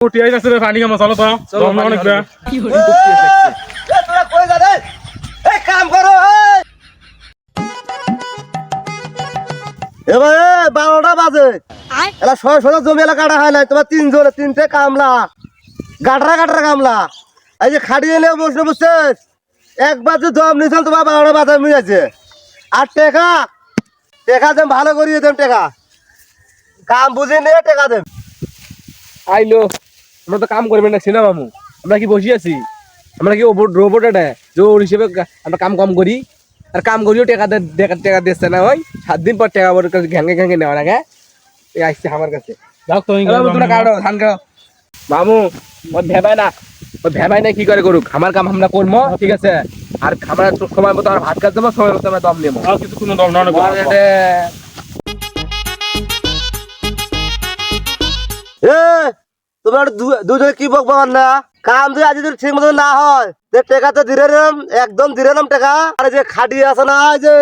TI আছে রে পানি কাম চলো তো দম অনেক বে কি হলো তোরা কই যা রে এই কাম করো এবার 12টা বাজে এলা 600 জমি এলা কাটা হয় না তোমার তিনটে কামলা গাটরা কামলা এই যে খাড়িয়ে নিয়ে বসে বসে একবার যে দম নিছাল তোমার 12টা বাজে মিলেছে আর টাকা দেন ভালো করিয়ে দেন টাকা কাম বুঝে নিয়ে টাকা দেন আইলো আমরা তো কাম করবেন না সিনা মামু আমরা কি বসে আছি আমরা কি রোবট এটা জোর হিসেবে আমরা কাম কম করি আর কাম করিও টাকা দিচ্ছে না ওই 7 দিন পর টাকা ওর কাছে ঘ্যাঙ্গে নেওয়া না এই আসছে আমার কাছে যাও তো তোমরা কাটো ধান কাটো মামু ও ভেবাই না কি করে করুক আমার কাম আমরা করবো ঠিক আছে আর আমরা সময় মতো আর ভাত খাতে দেবো সময় মতো আমরা দম নেবো আর কিছু কোনো দম না অনেক তোমার দুজনে কি বকবো না কাম যদি আজ যদি ঠিক মতো না হয় টাকা তো ধীরে একদম ধীরে টাকা আর যে খাটিয়ে আছে না যে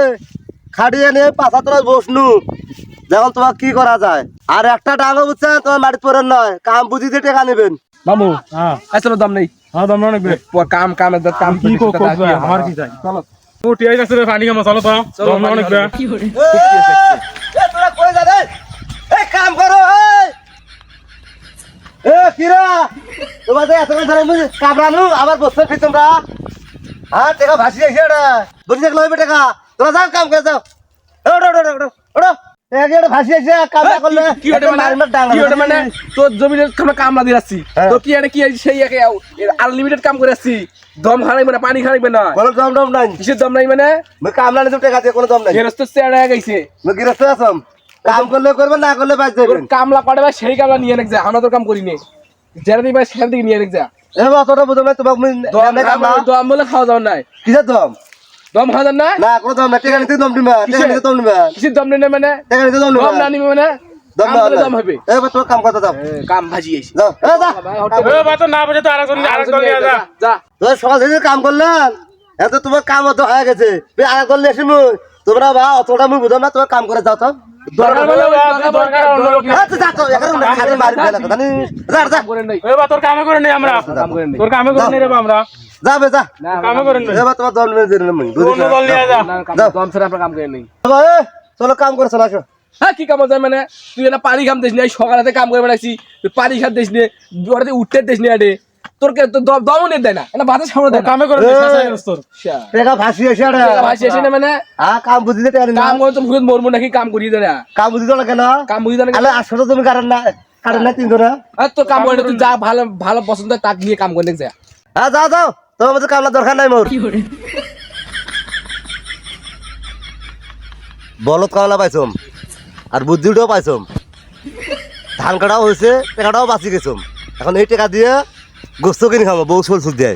খাটিয়ে নিয়ে পাশা তোরা বসনু যখন তোমার কি করা যায় আর একটা টাকা বুঝছেন তোমার মাটির পরের নয় কাম বুঝি দিয়ে টাকা নেবেন মামু হ্যাঁ আসলে দম নেই হ্যাঁ দম অনেক বে কাম কি করব আমার কি চাই চলো টিআই আছে রে পানি কাম চলো তো দম অনেক বে কি হলো তোরা কই যা রে এই কাম করো কিরা তোমাদের এত ধরে কামড়ানো আবার বসতে ফির তোমরা হ্যাঁ টাকা ভাসি যাইছে এটা বুঝি দেখলো হবে টাকা তোরা যাও কাম করে যাও ওড়ো ভাসি যাইছে কাম না করলে কি মানে তোর জমিতে আমরা কামলা দিয়ে আসছি তো কি এটা কি সেই একে আনলিমিটেড কাম করে আসছি দম খারাইবে না পানি খারাইবে না কোনো দম নাই কিসের দম নাই মানে কামলা নিতে টাকা দিয়ে কোনো দম নাই গেরস্ত চেড়ে গেছে গিরস্ত আছম কাম করলে করবেন না করলে বাঁচ যাবেন কামলা পাড়ে ভাই সেই কামলা নিয়ে নেক যা আমরা তো কাম করি নি যারা দিবা সেখান থেকে নিয়ে নেক যা অতটা বুঝো না তোমাকে দম বলে খাওয়া যাওয়ার নাই কিসের দম দম খাওয়া যান না না কোনো দম না টাকা নিতে দম দিবা টাকা নিতে দম দিবা কিসের দম নেই মানে টাকা নিতে দম দম না নিবে মানে দম দম হবে এবার তোর কাম করতে দাও কাম ভাজি গেছে যাও যা এ বাতো না বুঝে তো আরেকজন নিয়ে যা যা তোর সকাল থেকে কাম করলেন এত তোমার কাম অত হয়ে গেছে আর করলে এসে তোমরা বা অতটা মুই বুঝো না তোমার কাম করে যাও তো দরকার বলে দরকার অন্য লোক আচ্ছা যা তো এখন খালি মারি ফেলা কথা নেই যা করে নাই এ বা তোর কামে করে নেই আমরা কাম করে নাই তোর কামে করে নেই রে বা আমরা যাবে যা কামে করে নেই এবার তোমার দল মেরে দিলাম আমি অন্য দল নিয়ে যা দম ছাড়া আমরা কাম করে নাই চলো কাম করে চলো আসো হ্যাঁ কি কাম যায় মানে তুই না পানি খাম দিস না সকালে কাম করে বেড়াইছি তুই পানি খাম দিস নে ওরাতে উঠতে দিস না আরে তোর কে তো দমও নেই দেয় না এটা বাতাস সামনে দেয় কামে করে নেই তোর টাকা ভাসি এসে ভাসি এসে না মানে কাম বুঝিতে টাকা কাম করে তো মুখে মরমু নাকি কাম করিয়ে দেয় না কাম বুঝিতে না কেন কাম বুঝিয়ে দেয় না আলে আসলে তুমি কাটেন না তিনজন আর তোর কাম করে তুই যা ভালো ভালো পছন্দ হয় তাকে নিয়ে কাম করে যা হ্যাঁ যাও তোমার মধ্যে কামলা দরকার নাই মোর বলত কামলা পাইছম আর বুদ্ধিটাও পাইছম ধান কাটাও হয়েছে টাকাটাও বাঁচি গেছম এখন এই টাকা দিয়ে গোস্ত কিনে খাবো বউ চল দিয়ে